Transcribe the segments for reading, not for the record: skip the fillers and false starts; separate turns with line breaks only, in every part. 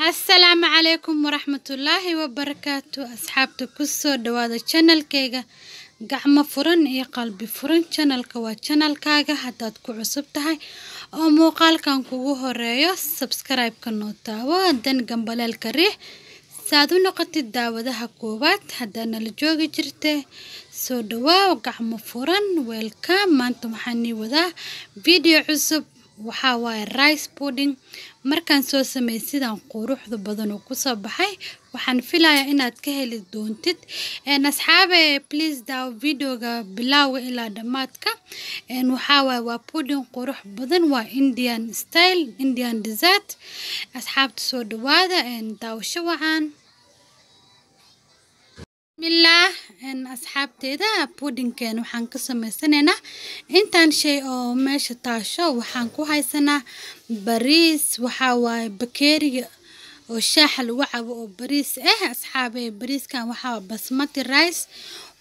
السلام عليكم ورحمة الله وبركاته. أصحابتي كسو دوادا channel كيغا gacmo furan iyo qalbi furan channelka waa channelkaaga hadaad ku cusub tahay oo muuqaalkan kugu horeeyo subscribe ka noo taawo dan gambaleelka riix saad u noqotid daawadaha koowaad hadana la joogi jirtay soo dhawaaw gacmo furan welcome maanta waxaan wadaa video cusub waxa waay rice pudding markaan soo sameeyay sidaan quruxda badan oo ku soo baxay waxaan filayaa inaad ka heli doontid asxaabe please daaw videoga bilowga ilaa dhamaadka waxa waay waa pudding qurux badan waa Indian style Indian dessert asxaabta soo dhawaada daawasho wacan bismillah asxaabteeda puddingkeen waxaan ka sameysanaynaa intaan shay oo meesha taasho waxaan ku haysanaa bariis waxa waay bakeeriga oo shaax lagu cabo oo bariis asxaabe bariiskan waxa basmati rice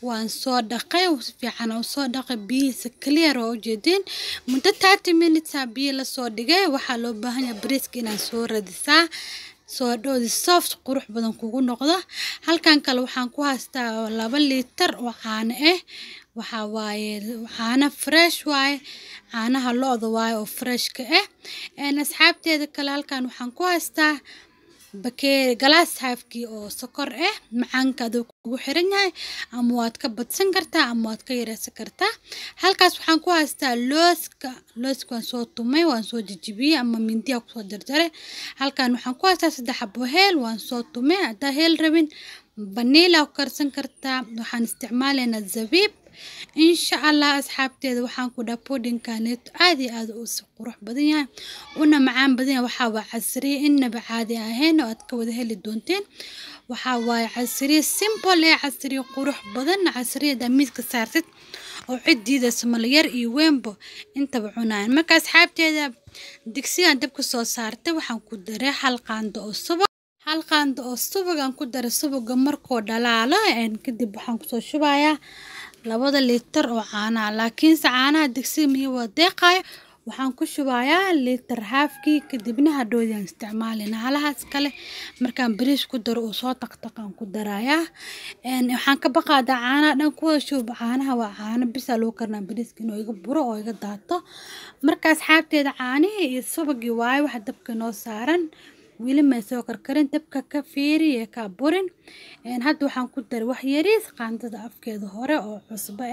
waan soo dhaqay si fiican oo soo dhaqay biyo clear oo jeedin muddo 30 minutes biyo la soo dhigay waxa loo baahan yahay bariiska inaan soo radisaa soo dhoodi soft qurux badan kugu noqdo halkan kale waxaan ku haystaa 2 litir oo caano waxa waaye caano fresh waaye caanaha lo'da waaye oo fresh ka asxaabteeda kale halkan waxaan ku haystaa bakeeri glass halfki oo sokor macaanka adoo kugu xiran yahay ama waad ka badsan kartaa ama waad ka yareysan kartaa halkaas waxaan ku haystaa looska waan soo tumay waan soo jijibiyay ama mindiya ku soo jarjaray halkan waxaan ku haystaa 3 xabo heel waan soo tumay hada heel rabin vanilla ku karsan kartaa waxaan isticmaalaynaa zabiib insha Allah asxaabteeda waxaan ku dhaa puddingkan aad iyo aad u qurux badan yahay una macaan badan yahay waxa waa casriye inaba caadi ahayn oo aad ka wada heli doonteen waxa waa casriye simple casriye qurux badan casriyada miiska saartid oo cidiida samal yar iyo weynbo intaba cunaan marka asxaabteeda digsigan dabka soo saartay waxaan ku daray hal qaando oo subag aan ku daray subaga markoo dhalaalo kadib waxaan ku soo shubayaa 2 litir oo caano laakiin caanaha digsiga miyi waa deeqay waxaan ku shubayaa litir halfki kadibna hadhoodaan isticmaalina halahaas kale markaan bariis ku daro oo soo taqtaqan ku darayaa waxaan ka baqaadaa caanaha dhan ku shub caanaha waa caano bis loo karnaa bariiska inuu iga buro oo iga daato markaas xaabteeda caanihi iyo subagii waay wax dabka noo saaran wili ma soo karkarin dabka ka fiiriye ka burin hadda waxaan ku daray wax yariis qaandada afkeeda hore oo cusbo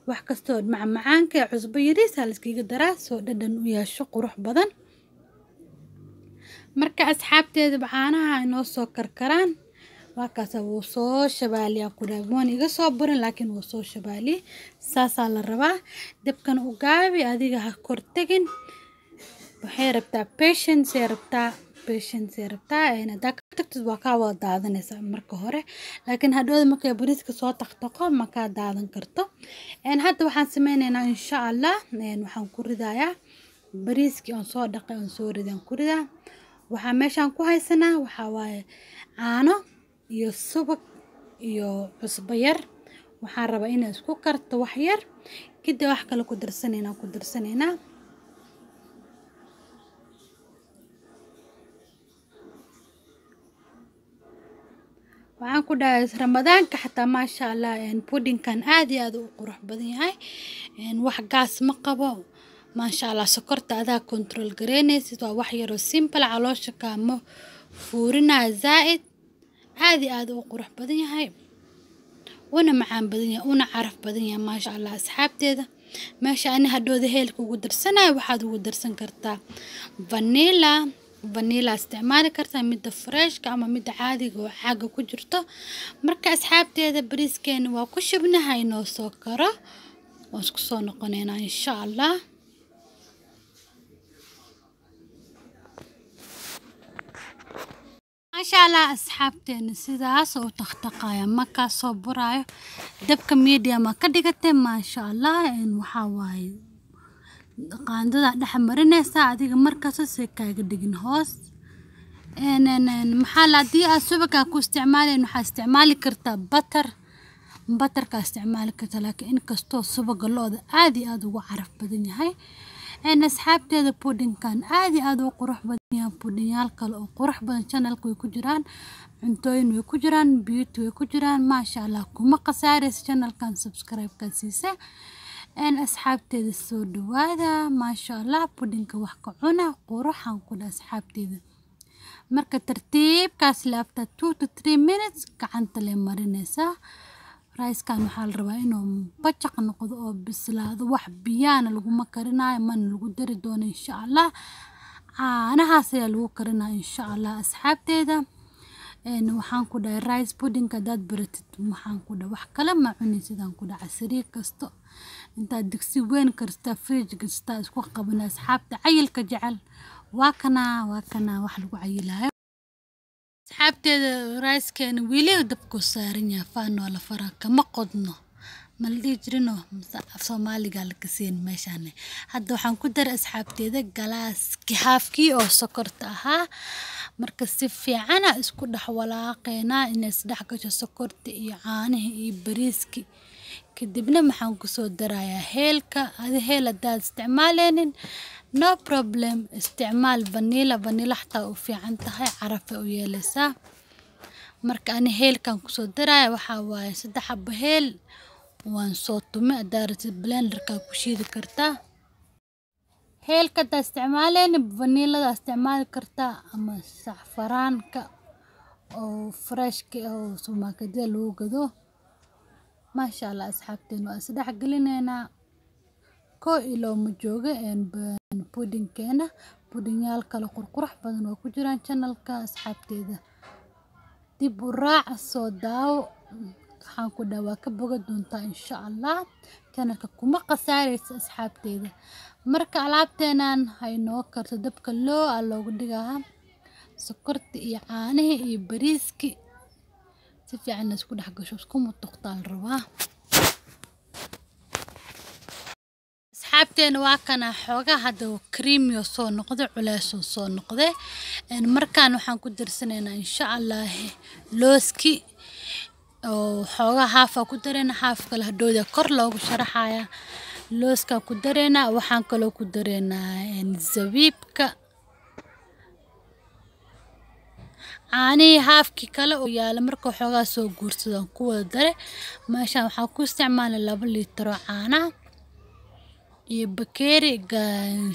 wax kasto macmacaanka cusbo yariis la iskaga daraa soo dhadhan u yeesho qurux badan marka asxaabteeda caanaha inoo soo karkaraan waa kaas uu soo shabaaliya ku dhaafwan iga soo burin laakiin uu soo shabaali saasa la rabaa dabkan u gaabi adiga ha kor tagin waxay rabtaa patience hada ka tagtid waa ka wada daadanaysaa marka hore laakiin hadhood markay bariiska soo taqtaqo ma ka daadan karto hadda waxaan sameynaynaa insha Allah waxaan ku ridayaa bariiskii aan soo dhaqay aan soo ridaan ku ridaa waxa meeshan ku haysanaa waxa waaye caano iyo subag iyo cusbo yar waxaan rabaa inay isku karto wax yar kadib wax kale ku darsanaynaa waxaan ku dhahay ramadaanka xataa ma sha Allah puddingkan aad iyo aad u qurux badan yahay wax gaas ma qabo ma sha Allah sokorta adaa control gareynaysid waa wax yar oo simple caloosha kaamo fuurina zaid aad iyo aad u qurux badan yahay una macaan badan yahay una caraf badan yahay ma sha Allah asxaabteeda meesha ani hadhooda heelka ugu darsanayo waxaad ugu darsan kartaa vanilla isticmaali kartaa mid fresh ama mid caadiga oo xaga ku jirto marka asxaabteeda bariiskeena waa ku shubnahay inoo soo karo waan isku soo noqonaynaa insha Allah ma sha Allah asxaabteena sidaas oo taqtaqaya marka soo buraayo dabka medium ka dhigatay ma sha Allah waxa waaye qaandada dhex marinaysa adiga markaas si kaaga dhigin hoos maxaa la dii subaga ku isticmaaleen waxa isticmaali kartaa butter ka isticmaali kartaa laakiin in kasto subaga looda aad iyo aad ugu caraf badan yahay أنا أصحابتي هذا بودين كان عادي أدو قروح بدنيا بودينيال كله قروح بدن channel كوي كجران عنتوين ويكجران بيوت ويكجران ما شاء الله كم قصارس channel كان سبسكرايب كسيسة أنا أصحابتي هذا السود وهذا ما شاء الله بودين كوحكعونا قروح هنقول أصحابتي هذا marka tartiibkaas laafta 2 to 3 minutes gacanta le marinaysa raiskan waxaa la rabaa inuu bajaq noqdo oo bislaado wax biyana laguma karinayo man lagu dari doono insha Allah caanahaas ayaa lagu karinayo insha Allah asxaabteeda waxaan ku dhahay rice pudding dad baratid waxaan ku dhahay wax kale ma cuni sidaan ku dhahay casriye kasto inta digsi weyn karsta fridge kasta isku qabana asxaabta cayilka jecel waa kana wax lagu cayilayo asxaabteeda raaskan wili dabku saaran yahay faano la fara kama qodno maldi jirino Soomaaliga la kaseen meeshaan hadda waxaan ku dar asxaabteeda galaas haafki oo sokorta ahaa marka si fiican isku dhax walaaqeena in isdhax gasho sokorta iyo caanaha iyo bariiski kadibna maxaan ku soo darayaa heelka hadaad isticmaaleenin no problem isticmaal vanilla xataa u fiican tahay carafa u yeelaysaa marka ani heelkan ku soo daraya waxa waaye 3 xabbo heel waan soo tumay daaratid blenderka ku shiidi kartaa heelka da isticmaaleen vanilla isticmaal kartaa ama saxfaraanka oo freshka oo sumakada lagu gado ما شاء الله أصحابتنا أصدق قلنا كو إلو مجوجة بودين كنا بودين يالكلا قرقرح بدن وكجران channel كا أصحابتي ذا دي براع الصداو حنكو دواك بقدونتا إن شاء الله كان كوما قصاري أصحابتي ذا مركا لعبتنا هاي نوكر تدبك اللو على قديها سكرت إيعانه إبريسكي سفي عنا سكون حق شوفكم وتقطع الربا أصحابتين واكنا حوجا هذا كريم يصون نقدر علاش يصون نقدر إن مركان وحنكون درسنا إن شاء الله لوسكي أو حوجا حافة كدرنا حاف كله دودة كرلا وشرحايا لوسكا كدرنا وحنكلو كدرنا إن زبيبك caani haafki kale oo yaala marka xoogaa soo guursadaan ku wada dare meeshaan waxaa ku isticmaalay 2 litir oo caana iyo bakeeri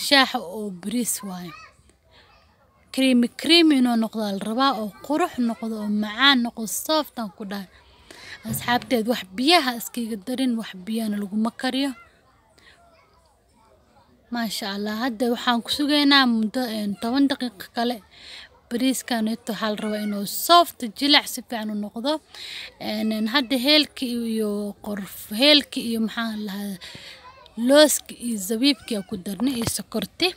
shaax oo bariis waaye creamy inuu noqdo la rabaa oo qurux noqdo oo macaan noqdo soft aan ku dhahay asxaabteed wax biyaha iskiga darin wax biyana lagu makariyo ma sha Allah hadda waxaan ku sugeynaa muddo 10 daqiiqo kale bariiskan inta hal rabo inuu soft jilac si fiican u noqdo hadda heelki iyo maxaan lahaa looski iyo zabiibki ku darnay iyo sokorti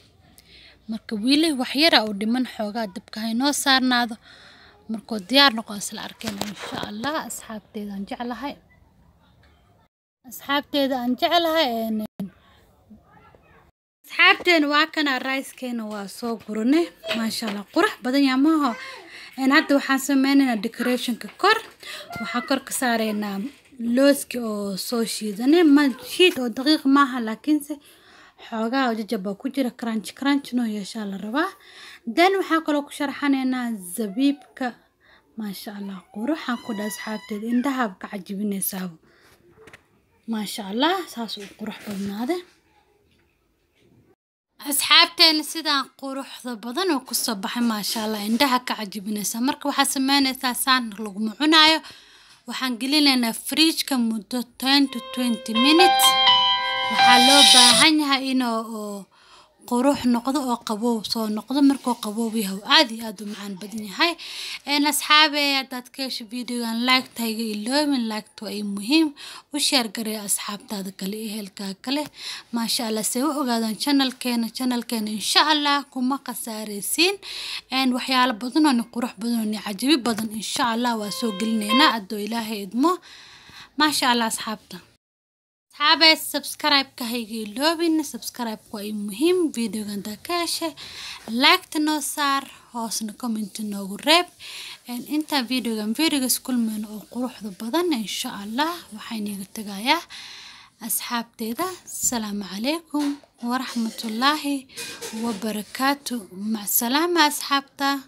marka wili wax yar oo dhiman xoogaa dabka haynoo saarnaado marka diyaar noqon isla arkeen insha Allah asxaabteeda aan jeclahay asxaabteen waa kana rice-keena waa soo gurnay ma sha Allah qurux badan yaamaha hadda waxaan sameeynaa decoration-ka kor waxa kor ka saareynaa looski oo soo shiidanay ma shiid oo daqiiq maaha laakiinse xoogaa jajaba ku jira crunch noo yeesha la rabaa dan waxa kale ku sharxanaynaa zabiibka ma sha Allah quruxan ku dhaas asxaabteed indhaha ka cajibinaysaa ma sha Allah saas u qurux badnaaday asxaabteen sidaan quruxda badan oo ku soo baxay ma sha Allah indhaha ka cajibinaysa marka waxa sameynaysaa saan lagu cunayo waxaan gelinaynaa fridge-ka muddo 10 to 20 minutes waxa loo baahan yahay inuu qurux noqdo oo qabow soo noqdo markuu qabow yahay aad u macaan badan yahay asxaabey hadaad ka hesho videogan like tayga iloomin like to ay muhiim u share gareey asxaabtaada kale ehelka kale ma sha Allah si u ogaadaan channelkeena insha Allah kuma qasaareysiin waxyaalo badan oo qurux badan oo cajiib badan insha Allah waa soo gelineynaa adoo Ilaahay idmo ma sha Allah asxaabta حابة سبسكرايب كهيجي لوبين سبسكرايب كوي مهم فيديو غندا كاشة لايك تنوصار هوسنا كومنت نوغو ريب انت فيديو غن كل من قروح ضبضان ان شاء الله وحيني قلتقايا أصحابتي السلام عليكم ورحمة الله وبركاته. مع السلامة أصحابتا.